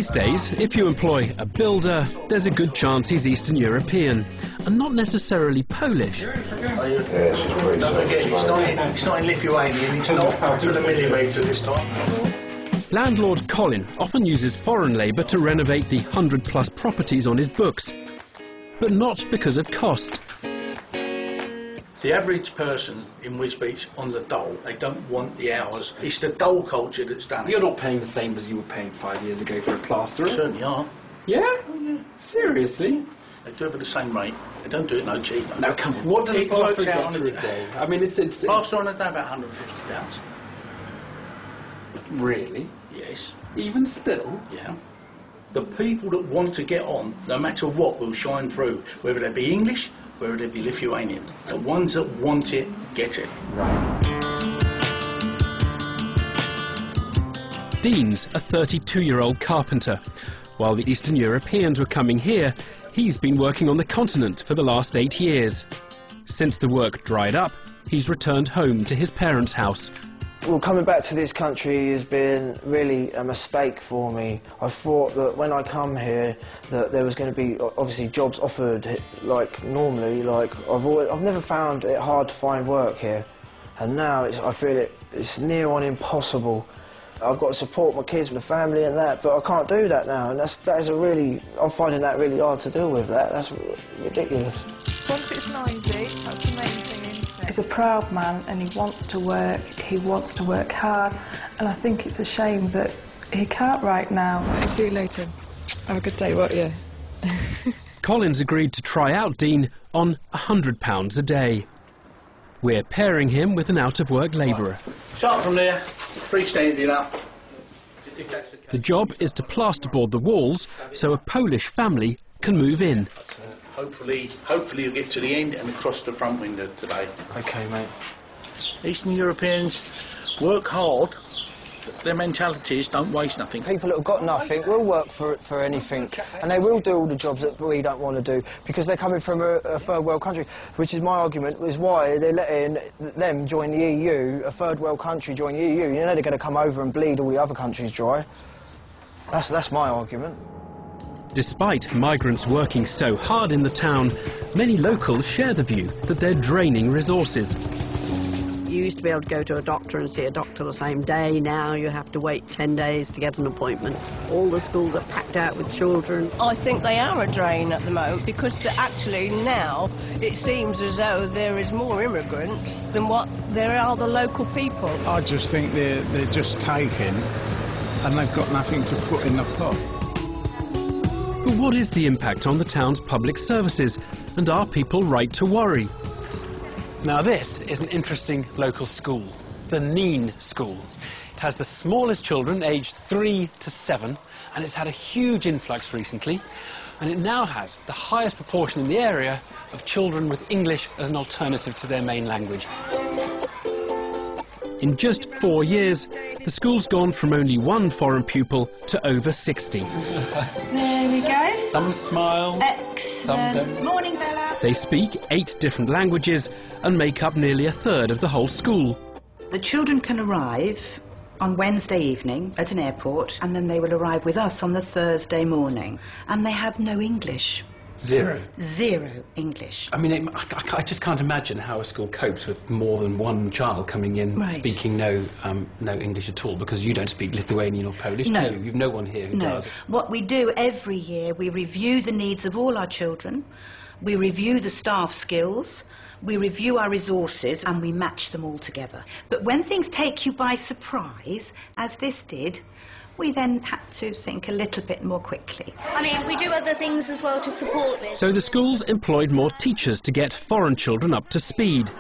These days, if you employ a builder, there's a good chance he's Eastern European, and not necessarily Polish. Don't forget, it's not in Lithuanian, it's not to the millimetre this time. Landlord Colin often uses foreign labour to renovate the 100-plus properties on his books, but not because of cost. The average person in Wisbech on the dole, they don't want the hours. It's the dole culture that's done it. You're not paying the same as you were paying 5 years ago for a plasterer? Certainly are. Yeah? Oh, yeah. Seriously? They do it for the same rate. They don't do it no cheaper. No, come on. What does a It plasterer works get out for a day? I mean, it's plaster on a day about £150. Really? Yes. Even still? Yeah. The people that want to get on, no matter what, will shine through, whether they be English, whether they be Lithuanian. The ones that want it, get it. Right. Dean's a 32-year-old carpenter. While the Eastern Europeans were coming here, he's been working on the continent for the last 8 years. Since the work dried up, he's returned home to his parents' house. Well, coming back to this country has been really a mistake for me. I thought that when I come here that there was going to be obviously jobs offered like normally. Like I've never found it hard to find work here, and now I feel it's near on impossible. I've got to support my kids, my family and that, but I can't do that now, and I'm finding that really hard to deal with. That's ridiculous. Once it's noisy, that's the main thing, isn't it? He's a proud man and he wants to work hard, and I think it's a shame that he can't right now. See you later. Have a good day, won't you? Colin's agreed to try out Dean on £100 a day. We're pairing him with an out-of-work labourer. Start from there, freestanding up. The job is to plasterboard the walls so a Polish family can move in. Hopefully you'll get to the end and across the front window today. OK, mate. Eastern Europeans work hard. Their mentality is don't waste nothing. People that have got nothing will work for anything, and they will do all the jobs that we don't want to do because they're coming from a third world country, which is my argument, is why they're letting them join the EU, a third world country join the EU. You know they're going to come over and bleed all the other countries dry. That's my argument. Despite migrants working so hard in the town, many locals share the view that they're draining resources. You used to be able to go to a doctor and see a doctor the same day. Now you have to wait 10 days to get an appointment. All the schools are packed out with children. I think they are a drain at the moment because actually now it seems as though there is more immigrants than what there are the local people. I just think they're just taken and they've got nothing to put in the pot. But what is the impact on the town's public services, and are people right to worry? Now this is an interesting local school, the Neen School. It has the smallest children, aged 3 to 7, and it's had a huge influx recently, and it now has the highest proportion in the area of children with English as an alternative to their main language. In just 4 years, the school's gone from only 1 foreign pupil to over 60. There we go. Some smile, Excellent. some don't. Morning, Bella. They speak 8 different languages and make up nearly a third of the whole school. The children can arrive on Wednesday evening at an airport, and then they will arrive with us on the Thursday morning. And they have no English. Zero. Zero English. I mean, I just can't imagine how a school copes with more than 1 child coming in speaking no English at all, because you don't speak Lithuanian or Polish, do you? You've no one here who does. What we do every year, we review the needs of all our children, we review the staff skills, we review our resources, and we match them all together. But when things take you by surprise, as this did, we then had to think a little bit more quickly. I mean, we do other things as well to support this. So the school's employed more teachers to get foreign children up to speed.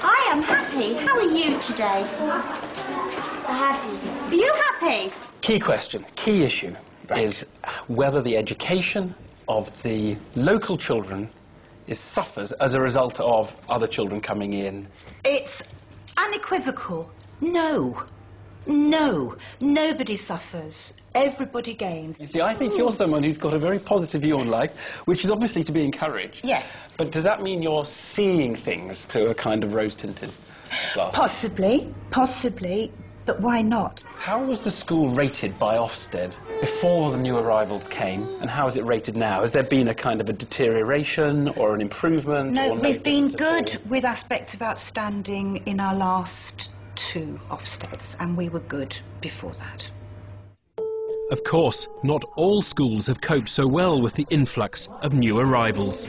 I am happy. How are you today? Happy. Are you happy? Key question, key issue is whether the education of the local children suffers as a result of other children coming in. It's unequivocal. No. No, nobody suffers. Everybody gains. You see, I think you're someone who's got a very positive view on life, which is obviously to be encouraged. Yes. But does that mean you're seeing things through a kind of rose-tinted glass? Possibly, possibly. but why not? How was the school rated by Ofsted before the new arrivals came, and how is it rated now? Has there been a kind of a deterioration or an improvement? No, or we've been good with aspects of outstanding in our last 2 Ofsteds, and we were good before that. Of course, not all schools have coped so well with the influx of new arrivals.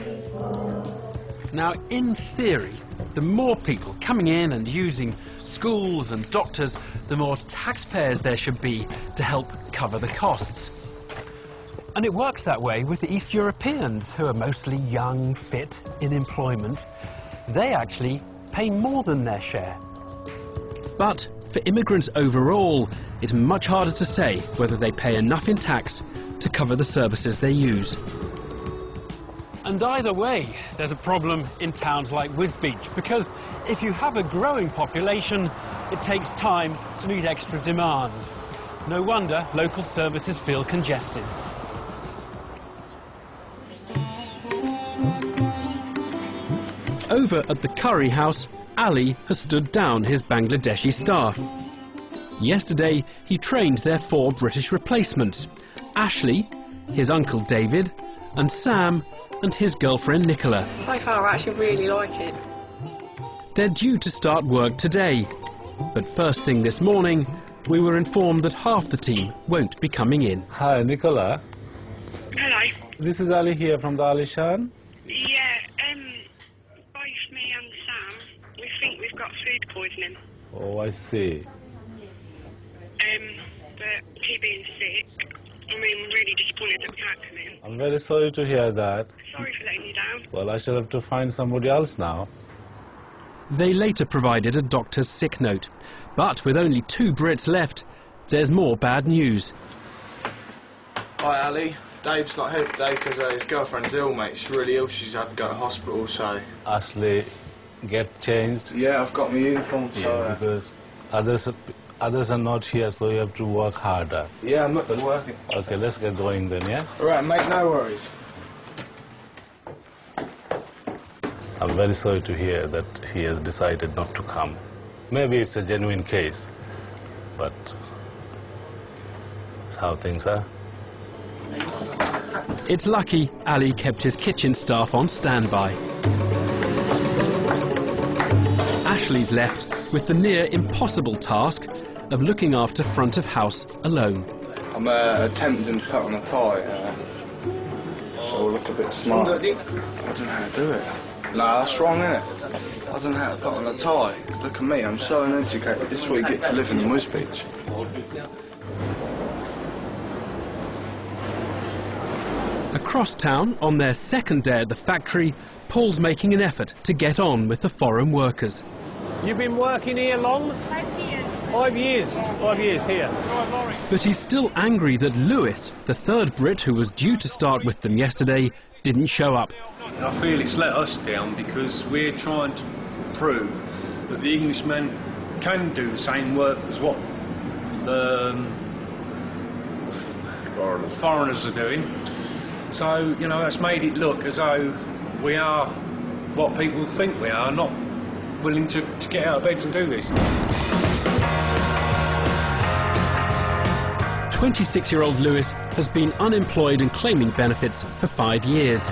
Now, in theory, the more people coming in and using schools and doctors, the more taxpayers there should be to help cover the costs. And it works that way with the East Europeans, who are mostly young, fit, in employment. They actually pay more than their share. But for immigrants overall, it's much harder to say whether they pay enough in tax to cover the services they use. And either way, there's a problem in towns like Wisbech, because if you have a growing population, it takes time to meet extra demand. No wonder local services feel congested. Over at the curry house, Ali has stood down his Bangladeshi staff. Yesterday, he trained their 4 British replacements: Ashley, his uncle David, and Sam, and his girlfriend Nicola. So far, I actually really like it. They're due to start work today, but first thing this morning, we were informed that half the team won't be coming in. Hi, Nicola. Hello. This is Ali here from the Alishan. Yeah, both me and Sam, we think we've got food poisoning. Oh, I see. But he being sick, I mean, we're really disappointed that we can't come in. I'm very sorry to hear that. Sorry for letting you down. Well, I shall have to find somebody else now. They later provided a doctor's sick note, but with only 2 Brits left, there's more bad news. Hi, Ali. Dave's not here today because his girlfriend's ill, mate. She's really ill. She's had to go to hospital, so... Ashley, get changed. Yeah, I've got my uniform, so... Yeah, because others are not here, so you have to work harder. Yeah, I'm not working. Okay, let's get going then, yeah? All right, mate, no worries. I'm very sorry to hear that he has decided not to come. Maybe it's a genuine case, but that's how things are. It's lucky Ali kept his kitchen staff on standby. Ashley's left with the near impossible task of looking after front of house alone. I'm attempting to put on a tie, so I look a bit smart. I don't know how to do it. No, that's wrong, innit? I don't know how to put on a tie. Look at me, I'm so uneducated. This is what you get for living in Wisbech. Across town, on their second day at the factory, Paul's making an effort to get on with the foreign workers. You've been working here long? 5 years. 5 years. 5 years here. But he's still angry that Lewis, the 3rd Brit who was due to start with them yesterday, didn't show up. I feel it's let us down because we're trying to prove that the Englishmen can do the same work as what the foreigners are doing. So, you know, that's made it look as though we are what people think we are, not willing to get out of bed and do this. 26-year-old Lewis has been unemployed and claiming benefits for 5 years.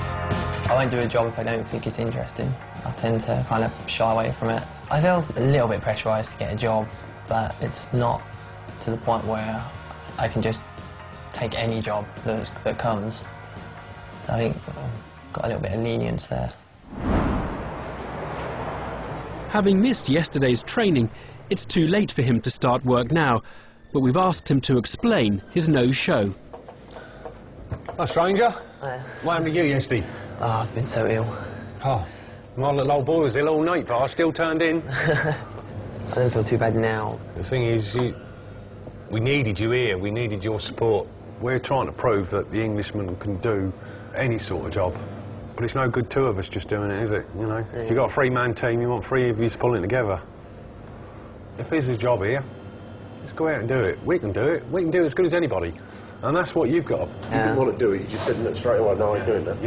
I won't do a job if I don't think it's interesting. I tend to kind of shy away from it. I feel a little bit pressurised to get a job, but it's not to the point where I can just take any job that comes. So I think I've got a little bit of lenience there. Having missed yesterday's training, it's too late for him to start work now, but we've asked him to explain his no-show. Hi, stranger. What happened to you yesterday? Oh, I've been so ill. Oh, my little old boy was ill all night, but I still turned in. I don't feel too bad now. The thing is, we needed you here. We needed your support. We're trying to prove that the Englishman can do any sort of job. But it's no good 2 of us just doing it, is it? You know, yeah. If you've got a 3-man team, you want 3 of you pulling together. If there's a job here, let's go out and do it. We can do it. We can do it as good as anybody. And that's what you've got. Yeah. You didn't want to do it, you just said, look, straight away, no, I ain't doing that.